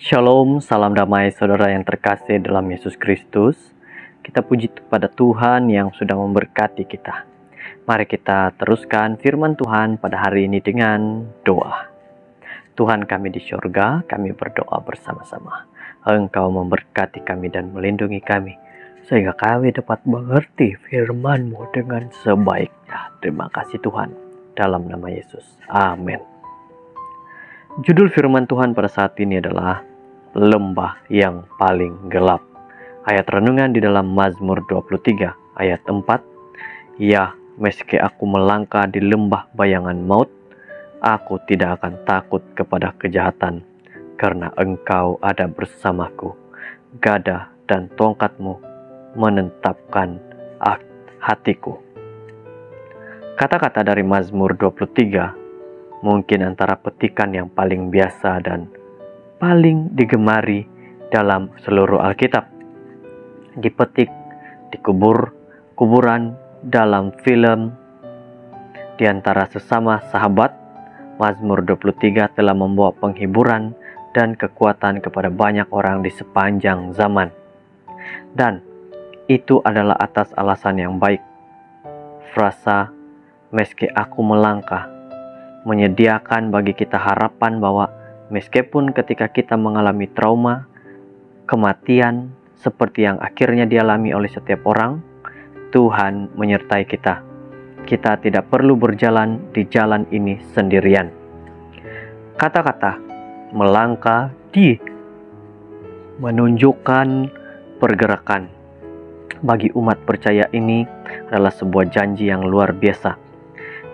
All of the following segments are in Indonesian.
Shalom, salam damai saudara yang terkasih dalam Yesus Kristus. Kita puji kepada Tuhan yang sudah memberkati kita. Mari kita teruskan firman Tuhan pada hari ini dengan doa. Tuhan kami di surga, kami berdoa bersama-sama. Engkau memberkati kami dan melindungi kami, sehingga kami dapat mengerti firman-Mu dengan sebaiknya. Terima kasih Tuhan, dalam nama Yesus. Amin. Judul firman Tuhan pada saat ini adalah lembah yang paling gelap. Ayat renungan di dalam Mazmur 23 ayat 4. Ya, meski aku melangkah di lembah bayangan maut, aku tidak akan takut kepada kejahatan, karena Engkau ada bersamaku. Gada dan tongkat-Mu menetapkan hatiku. Kata-kata dari Mazmur 23 mungkin antara petikan yang paling biasa dan paling digemari dalam seluruh Alkitab. Dipetik di kuburan, dalam film, di antara sesama sahabat. Mazmur 23 telah membawa penghiburan dan kekuatan kepada banyak orang di sepanjang zaman. Dan itu adalah atas alasan yang baik. Frasa meski aku melangkah menyediakan bagi kita harapan bahwa meskipun ketika kita mengalami trauma, kematian seperti yang akhirnya dialami oleh setiap orang, Tuhan menyertai kita. Kita tidak perlu berjalan di jalan ini sendirian. Kata-kata melangkah menunjukkan pergerakan. Bagi umat percaya ini adalah sebuah janji yang luar biasa.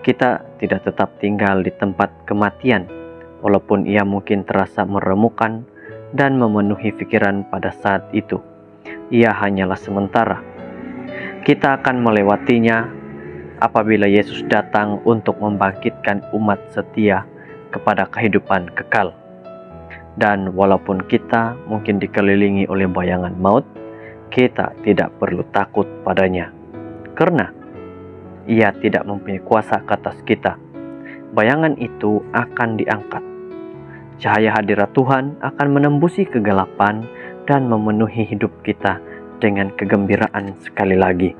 Kita tidak tetap tinggal di tempat kematian, walaupun ia mungkin terasa meremukan dan memenuhi pikiran pada saat itu. Ia hanyalah sementara. Kita akan melewatinya apabila Yesus datang untuk membangkitkan umat setia kepada kehidupan kekal. Dan walaupun kita mungkin dikelilingi oleh bayangan maut, kita tidak perlu takut padanya, karena Ia tidak mempunyai kuasa ke atas kita. Bayangan itu akan diangkat. Cahaya hadirat Tuhan akan menembusi kegelapan dan memenuhi hidup kita dengan kegembiraan sekali lagi.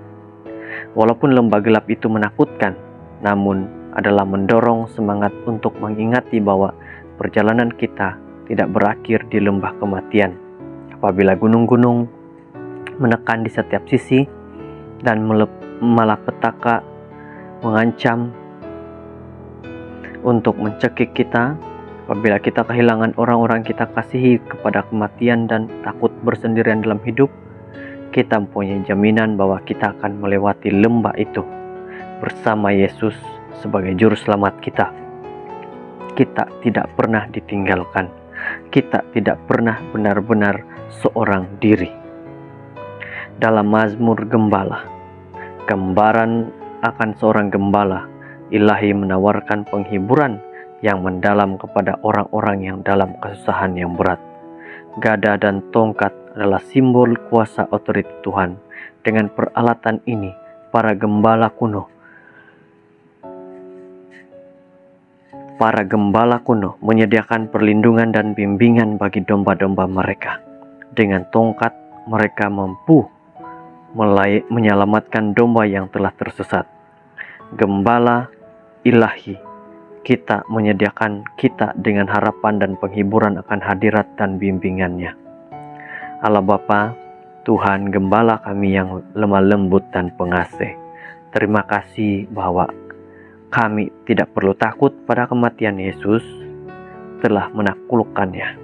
Walaupun lembah gelap itu menakutkan, namun adalah mendorong semangat untuk mengingati bahwa perjalanan kita tidak berakhir di lembah kematian. Apabila gunung-gunung menekan di setiap sisi dan malapetaka mengancam untuk mencekik kita, apabila kita kehilangan orang-orang kita kasihi kepada kematian dan takut bersendirian dalam hidup, kita mempunyai jaminan bahwa kita akan melewati lembah itu bersama Yesus sebagai juru selamat kita. Kita tidak pernah ditinggalkan. Kita tidak pernah benar-benar seorang diri. Dalam Mazmur Gembala, gambaran akan seorang gembala ilahi menawarkan penghiburan yang mendalam kepada orang-orang yang dalam kesusahan yang berat. Gada dan tongkat adalah simbol kuasa otoritas Tuhan. Dengan peralatan ini, para gembala kuno menyediakan perlindungan dan bimbingan bagi domba-domba mereka. Dengan tongkat, mereka mampu menyelamatkan domba yang telah tersesat. Gembala ilahi kita menyediakan kita dengan harapan dan penghiburan akan hadirat dan bimbingannya. Allah Bapa, Tuhan Gembala kami yang lemah lembut dan pengasih, terima kasih bahwa kami tidak perlu takut pada kematian. Yesus telah menaklukkannya.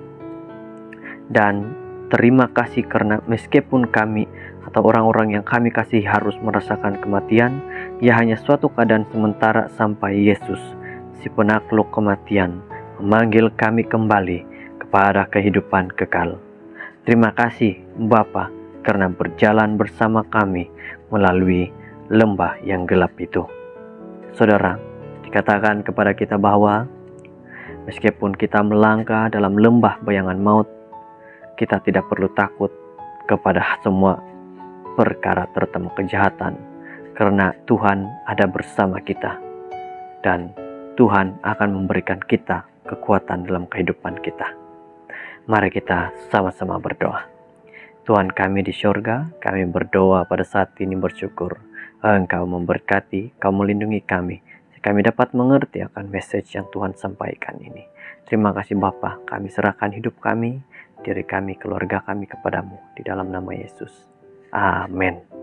Dan terima kasih karena meskipun kami atau orang-orang yang kami kasih harus merasakan kematian, ia hanya suatu keadaan sementara sampai Yesus, si penakluk kematian, memanggil kami kembali kepada kehidupan kekal. Terima kasih Bapa karena berjalan bersama kami melalui lembah yang gelap itu. Saudara, dikatakan kepada kita bahwa meskipun kita melangkah dalam lembah bayangan maut, kita tidak perlu takut kepada semua perkara terutama kejahatan, karena Tuhan ada bersama kita dan Tuhan akan memberikan kita kekuatan dalam kehidupan kita. Mari kita sama-sama berdoa. Tuhan kami di sorga, kami berdoa pada saat ini bersyukur Engkau memberkati, Kau melindungi kami. Kami dapat mengerti akan message yang Tuhan sampaikan ini. Terima kasih Bapa, kami serahkan hidup kami, diri kami, keluarga kami kepadamu. Di dalam nama Yesus. Amin.